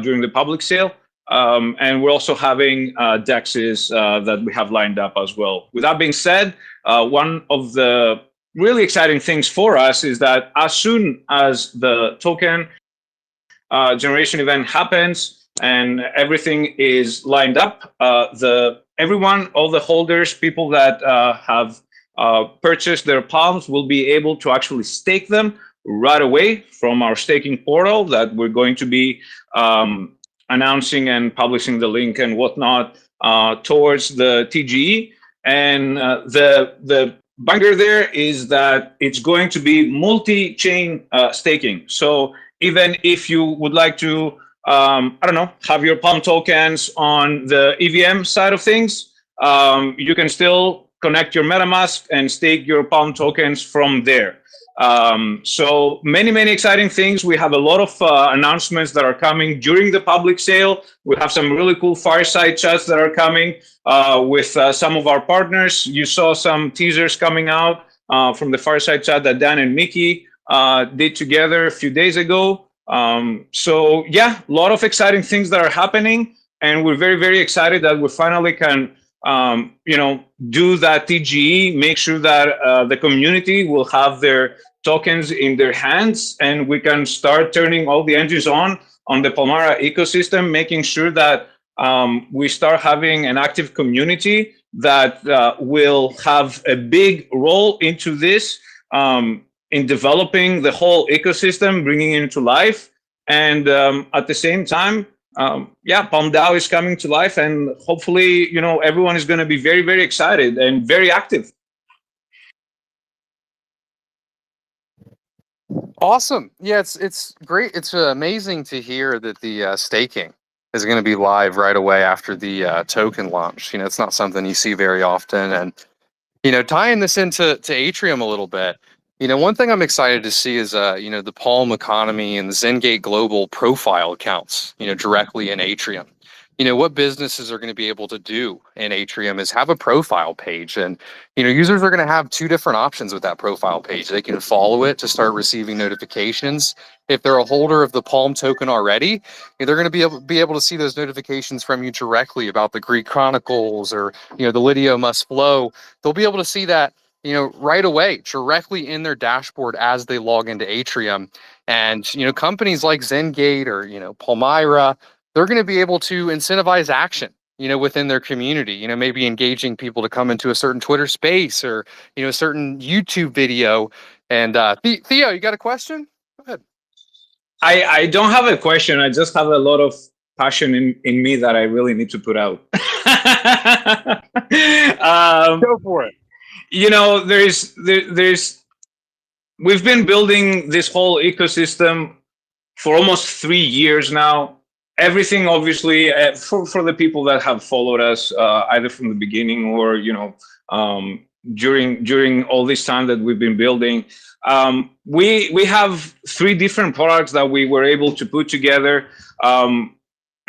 during the public sale. And we're also having DEXs that we have lined up as well. With that being said, one of the really exciting things for us is that as soon as the token generation event happens and everything is lined up, everyone, all the holders, people that have purchase their palms will be able to actually stake them right away from our staking portal that we're going to be announcing and publishing the link and whatnot towards the TGE. And the banger there is that it's going to be multi-chain staking. So even if you would like to, have your Palm tokens on the EVM side of things, you can still connect your MetaMask and stake your Palm tokens from there. So many exciting things. We have a lot of announcements that are coming during the public sale. We have some really cool fireside chats that are coming with some of our partners. You saw some teasers coming out from the fireside chat that Dan and Mickey did together a few days ago. So yeah, a lot of exciting things that are happening, and we're very excited that we finally can do that TGE, make sure that the community will have their tokens in their hands, and we can start turning all the engines on the Palmara ecosystem, making sure that we start having an active community that will have a big role into this in developing the whole ecosystem, bringing it into life. And at the same time, Palm DAO is coming to life, and hopefully, everyone is going to be very excited and very active. Awesome. Yeah, it's great. It's amazing to hear that the staking is going to be live right away after the token launch. It's not something you see very often. And, tying this into Âtrium a little bit, one thing I'm excited to see is, the Palm Economy and the Zengate Global profile accounts, directly in Âtrium. What businesses are going to be able to do in Âtrium is have a profile page. And, users are going to have 2 different options with that profile page. They can follow it to start receiving notifications. If they're a holder of the Palm token already, they're going to be able to see those notifications from you directly about the Greek Chronicles or, the Lidio Must Flow. They'll be able to see that right away, directly in their dashboard as they log into Âtrium. And, companies like Zengate or, Palmyra, they're going to be able to incentivize action within their community, maybe engaging people to come into a certain Twitter space or, a certain YouTube video. And Theo, you got a question? Go ahead. I don't have a question. I just have a lot of passion in me that I really need to put out. Go for it. We've been building this whole ecosystem for almost 3 years now. Everything, obviously, for the people that have followed us either from the beginning or during all this time that we've been building, we have 3 different products that we were able to put together.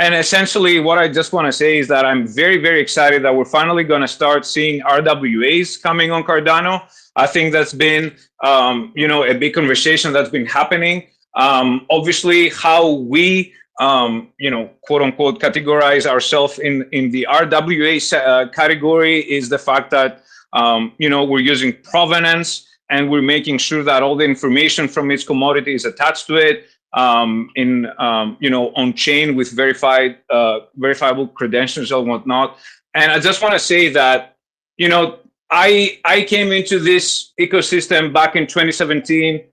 And essentially, what I just want to say is that I'm very, very excited that we're finally going to start seeing RWAs coming on Cardano. I think that's been a big conversation that's been happening. Obviously, how we quote unquote categorize ourselves in the RWA category is the fact that we're using provenance and we're making sure that all the information from its commodity is attached to it on chain with verifiable credentials and whatnot. And I just want to say that I came into this ecosystem back in 2017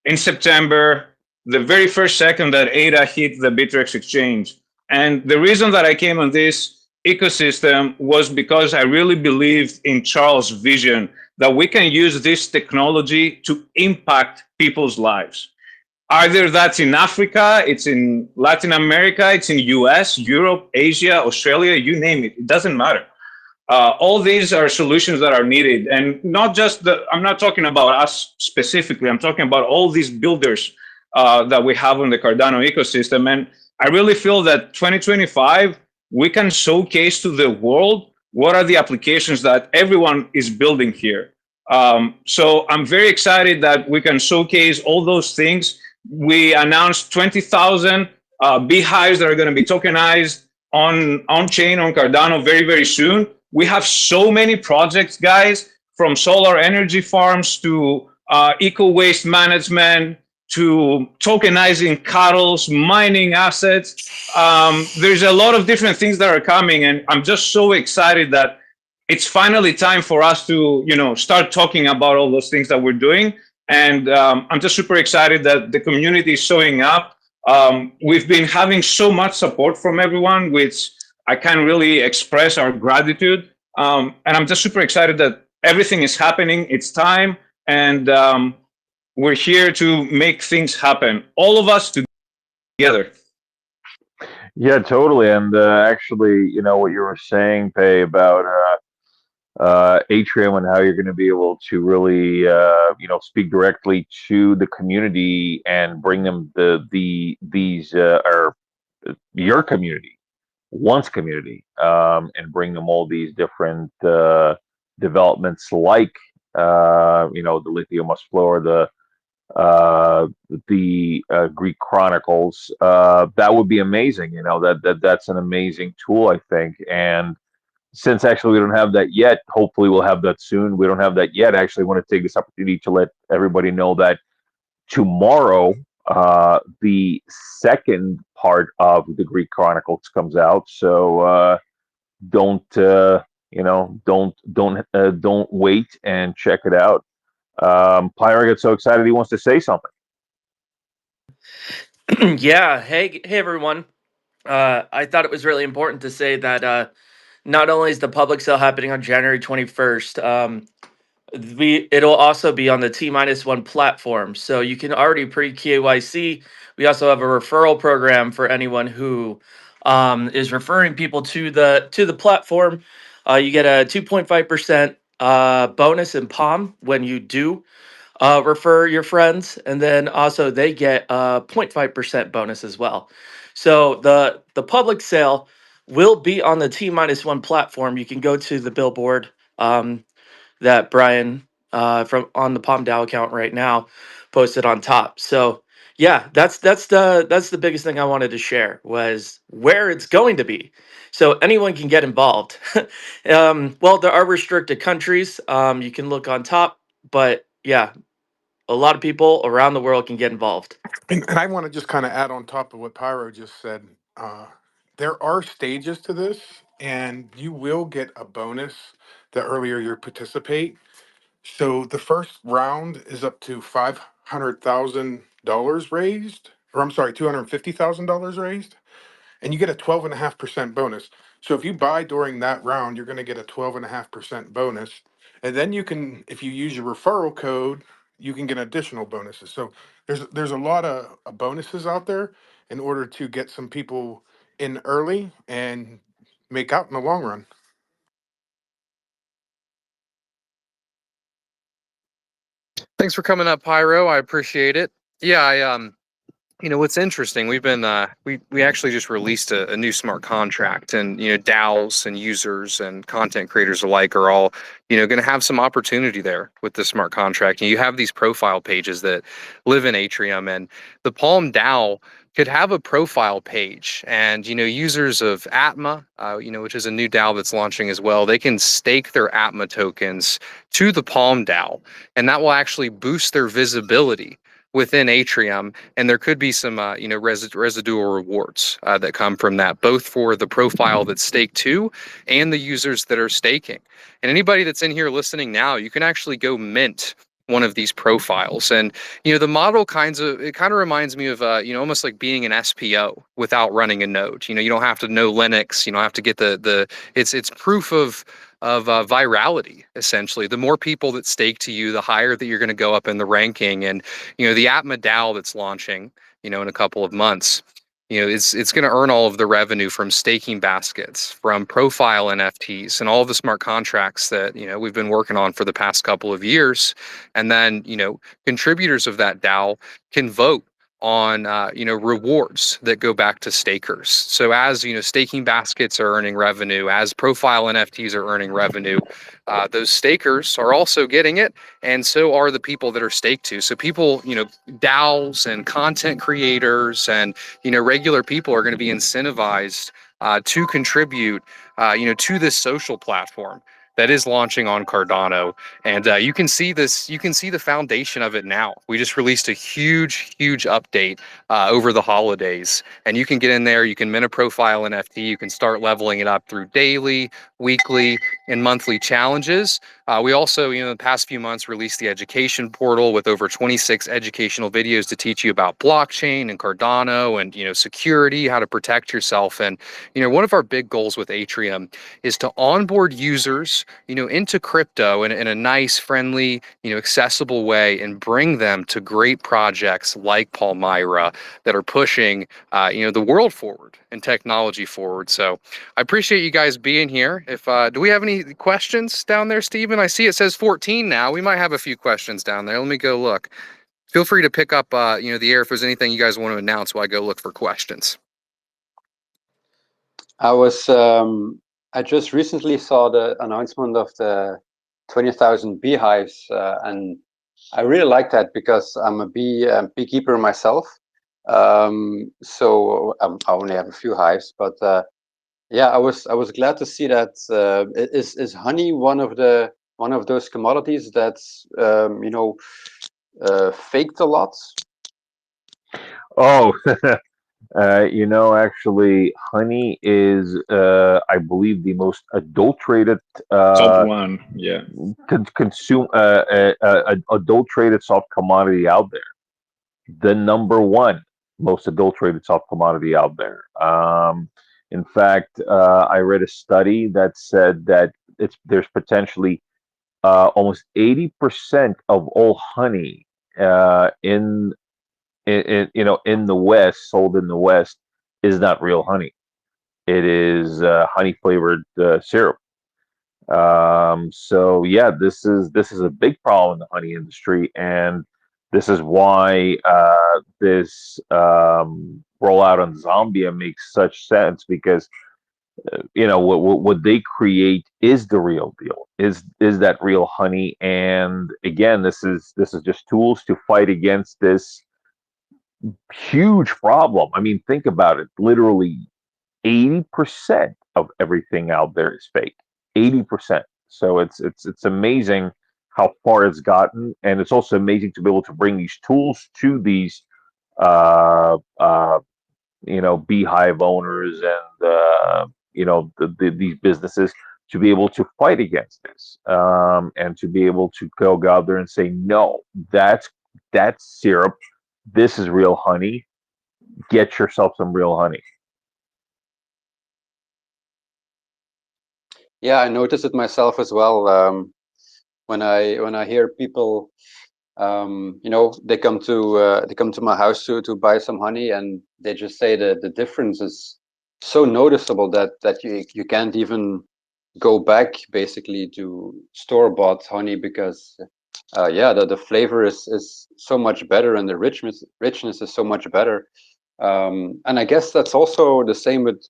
in September, the very first second that ADA hit the Bittrex exchange. And the reason that I came on this ecosystem was because I really believed in Charles' vision that we can use this technology to impact people's lives. Either that's in Africa, it's in Latin America, it's in US, Europe, Asia, Australia, you name it, it doesn't matter. All these are solutions that are needed. And not just I'm not talking about us specifically, I'm talking about all these builders that we have on the Cardano ecosystem. And I really feel that 2025, we can showcase to the world what are the applications that everyone is building here. So I'm very excited that we can showcase all those things. We announced 20,000 beehives that are going to be tokenized on chain on Cardano very, very soon. We have so many projects, guys, from solar energy farms to eco waste management to tokenizing cattle, mining assets. There's a lot of different things that are coming, and I'm just so excited that it's finally time for us to, start talking about all those things that we're doing. And I'm just super excited that the community is showing up. We've been having so much support from everyone, which I can't really express our gratitude. And I'm just super excited that everything is happening. It's time, and we're here to make things happen. All of us together. Yeah, totally. And actually, what you were saying, Pei, about Âtrium and how you're going to be able to really, speak directly to the community and bring them your community, one's community, and bring them all these different developments like, the Lithium Explore, the Greek Chronicles. That would be amazing. That's an amazing tool, I think. And since actually we don't have that yet, hopefully we'll have that soon. We don't have that yet. Actually, I want to take this opportunity to let everybody know that tomorrow, the second part of the Greek Chronicles comes out. So don't wait and check it out. Pyro gets so excited he wants to say something. Yeah. Hey everyone. I thought it was really important to say that not only is the public sale happening on January 21st, it'll also be on the T-1 platform. So you can already pre-KYC. We also have a referral program for anyone who is referring people to the platform. You get a 2.5% bonus in Palm when you do refer your friends, and then also they get a 0.5% bonus as well. So the public sale will be on the T-1 platform. You can go to the billboard that Brian from on the Palm DAO account right now posted on top. So yeah, that's the biggest thing I wanted to share was where it's going to be. So anyone can get involved. Well, there are restricted countries. You can look on top, but yeah, a lot of people around the world can get involved. And I want to just kind of add on top of what Pyro just said. There are stages to this, and you will get a bonus the earlier you participate. So the first round is up to $500,000 raised, or I'm sorry, $250,000 raised, and you get a 12.5% bonus. So if you buy during that round, you're going to get a 12.5% bonus. And then you can, if you use your referral code, you can get additional bonuses. So there's a lot of bonuses out there in order to get some people in early and make out in the long run. Thanks for coming up, Pyro. I appreciate it. Yeah, you know what's interesting, we've been we actually just released a new smart contract, and you know DAOs and users and content creators alike are all going to have some opportunity there with the smart contract. And you have these profile pages that live in Âtrium, and the Palm DAO could have a profile page, and users of Atma, which is a new DAO that's launching as well, they can stake their Atma tokens to the Palm DAO, and that will actually boost their visibility within Âtrium, and there could be some residual rewards that come from that, both for the profile that's staked to and the users that are staking. And anybody that's in here listening now, you can actually go mint one of these profiles. And the model kind of reminds me of almost like being an SPO without running a node. You don't have to know Linux, you don't have to get it's proof of virality. Essentially, the more people that stake to you, the higher that you're going to go up in the ranking. And the Atma DAO that's launching in a couple of months, it's going to earn all of the revenue from staking baskets, from profile NFTs, and all of the smart contracts that we've been working on for the past couple of years. And then contributors of that DAO can vote on rewards that go back to stakers. So as staking baskets are earning revenue, as profile NFTs are earning revenue, those stakers are also getting it, and so are the people that are staked to. So people, DAOs and content creators and regular people are going to be incentivized to contribute to this social platform that is launching on Cardano. And you can see the foundation of it now. We just released a huge update over the holidays, and you can get in there, you can mint a profile NFT, you can start leveling it up through daily, weekly, and monthly challenges. We also, in the past few months, released the education portal with over 26 educational videos to teach you about blockchain and Cardano and security, how to protect yourself. And one of our big goals with Âtrium is to onboard users into crypto in a nice, friendly, accessible way, and bring them to great projects like Palmyra that are pushing the world forward and technology forward. So I appreciate you guys being here. If do we have any questions down there, Stephen? I see it says 14 now. We might have a few questions down there. Let me go look. Feel free to pick up the air if there's anything you guys want to announce while I go look for questions. I just recently saw the announcement of the 20,000 beehives, and I really like that because I'm a beekeeper myself. So I only have a few hives, but yeah, I was glad to see that. Is honey one of those commodities that's faked a lot? Oh, actually, honey is, I believe, the most adulterated Top one, yeah. Adulterated soft commodity out there. The number one most adulterated soft commodity out there. In fact, I read a study that said that there's potentially almost 80% of all honey in the West, sold in the West, is not real honey. It is honey flavored syrup. So yeah, this is a big problem in the honey industry, and this is why this rollout on Zambia makes such sense, because what they create is the real deal, is that real honey. And again, this is just tools to fight against this huge problem. I mean, think about it. Literally 80% of everything out there is fake. 80%. So it's amazing how far it's gotten, and it's also amazing to be able to bring these tools to these beehive owners and these businesses to be able to fight against this, and to be able to go out there and say, no, that's syrup. This is real honey. Get yourself some real honey. Yeah, I noticed it myself as well. When I hear people, they come to my house to buy some honey, and they just say the difference is so noticeable that you can't even go back basically to store-bought honey, because the flavor is so much better, and the richness is so much better. And I guess that's also the same with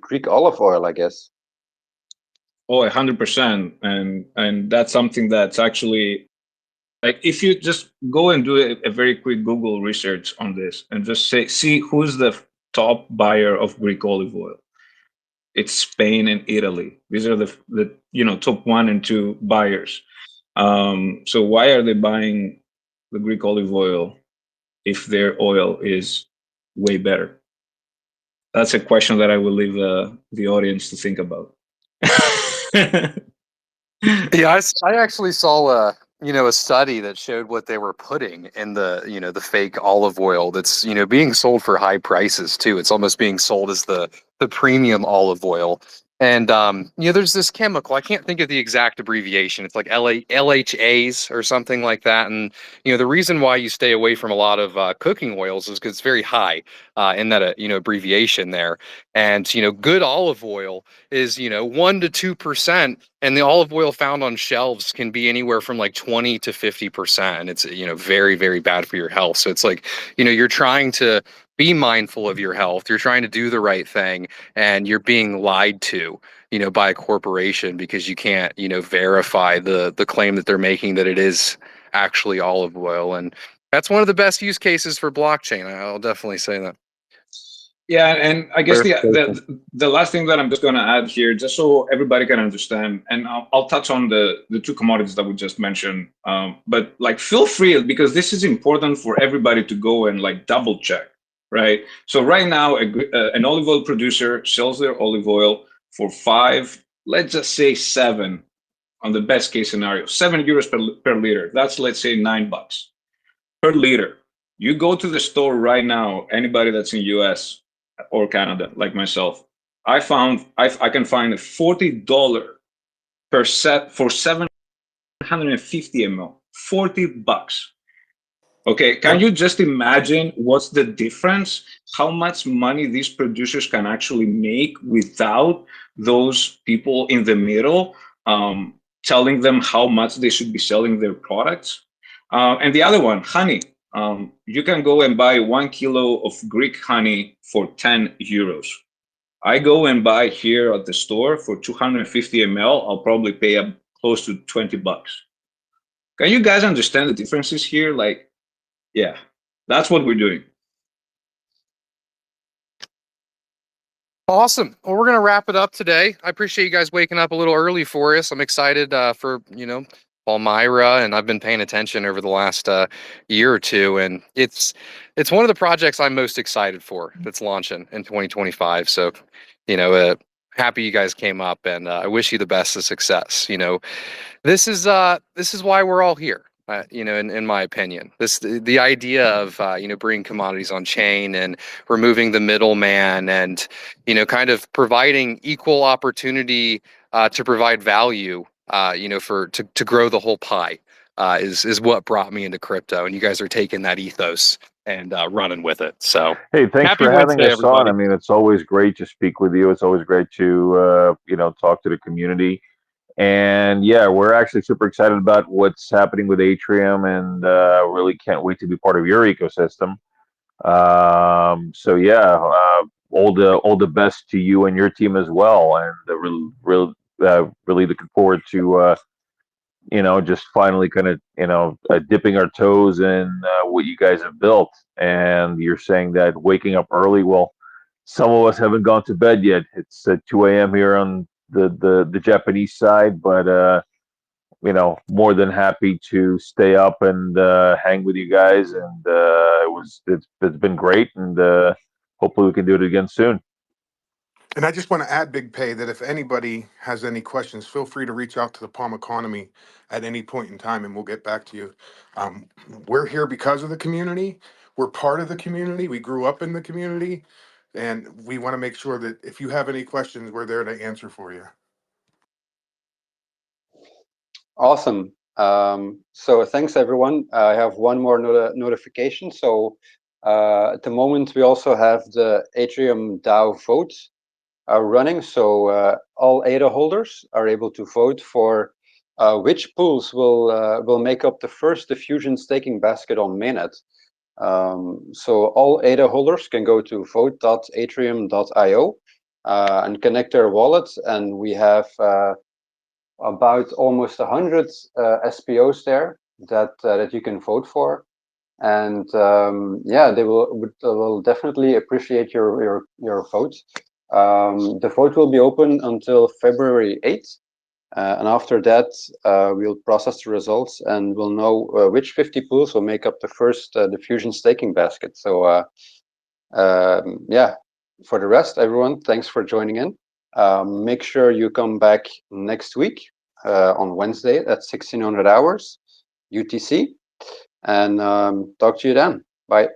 Greek olive oil, I guess. Oh, 100%. And that's something that's actually, like, if you just go and do a very quick Google research on this and just see who's the top buyer of Greek olive oil. It's Spain and Italy. These are the top 1 and 2 buyers. So why are they buying the Greek olive oil if their oil is way better? That's a question that I will leave the audience to think about. Yeah, I actually saw a study that showed what they were putting in the fake olive oil that's being sold for high prices too. It's almost being sold as the premium olive oil. And there's this chemical. I can't think of the exact abbreviation. It's like LHAs or something like that. And the reason why you stay away from a lot of cooking oils is because it's very high in that abbreviation there. And good olive oil is 1 to 2%, and the olive oil found on shelves can be anywhere from like 20 to 50%. And it's very, very bad for your health. So it's like you're trying to be mindful of your health. You're trying to do the right thing, and you're being lied to, by a corporation because you can't, verify the claim that they're making that it is actually olive oil. And that's one of the best use cases for blockchain. I'll definitely say that. Yeah, and I guess the last thing that I'm just going to add here, just so everybody can understand, and I'll touch on the 2 commodities that we just mentioned, but like feel free, because this is important for everybody to go and like double check, right? So right now, an olive oil producer sells their olive oil for 5, let's just say 7, on the best case scenario, 7 euros per liter. That's, let's say, $9 per liter. You go to the store right now, anybody that's in US or Canada, like myself, I can find a $40 per set for 750 ml, $40. Okay, can you just imagine what's the difference? How much money these producers can actually make without those people in the middle telling them how much they should be selling their products? And the other one, honey. You can go and buy 1 kilo of Greek honey for 10 euros. I go and buy here at the store for 250 ml. I'll probably pay up close to $20. Can you guys understand the differences here? Like, yeah, that's what we're doing. Awesome. Well, we're going to wrap it up today. I appreciate you guys waking up a little early for us. I'm excited for, Palmyra, and I've been paying attention over the last year or two, and it's one of the projects I'm most excited for that's launching in 2025. So, happy you guys came up, and I wish you the best of success. This is why we're all here. In my opinion, the idea of bringing commodities on chain and removing the middleman, and kind of providing equal opportunity to provide value, to grow the whole pie, is what brought me into crypto. And you guys are taking that ethos and running with it. So hey, thanks for having us on. I mean, it's always great to speak with you. It's always great to talk to the community. And yeah, we're actually super excited about what's happening with Âtrium, and really can't wait to be part of your ecosystem. So yeah, all the best to you and your team as well, and really looking forward to just finally kind of dipping our toes in what you guys have built. And you're saying that waking up early. Well, some of us haven't gone to bed yet. It's 2 a.m. here on the Japanese side, but more than happy to stay up and hang with you guys, and it's been great, and hopefully we can do it again soon. And I just want to add, Big Pay, that if anybody has any questions, feel free to reach out to the Palm Economy at any point in time, and we'll get back to you. Um, we're here because of the community. We're part of the community. We grew up in the community, and we want to make sure that if you have any questions, we're there to answer for you. Awesome. So thanks, everyone. I have one more notification. So at the moment, we also have the Âtrium DAO vote running. So all ADA holders are able to vote for which pools will make up the first diffusion staking basket on mainnet. So all ADA holders can go to vote.atrium.io and connect their wallets, and we have about almost 100 SPOs there that you can vote for, and yeah, they will definitely appreciate your vote. The vote will be open until February 8th, and after that we'll process the results and we'll know which 50 pools will make up the first diffusion staking basket. So yeah, for the rest, everyone, thanks for joining in. Make sure you come back next week on Wednesday at 1600 hours UTC, and talk to you then. Bye.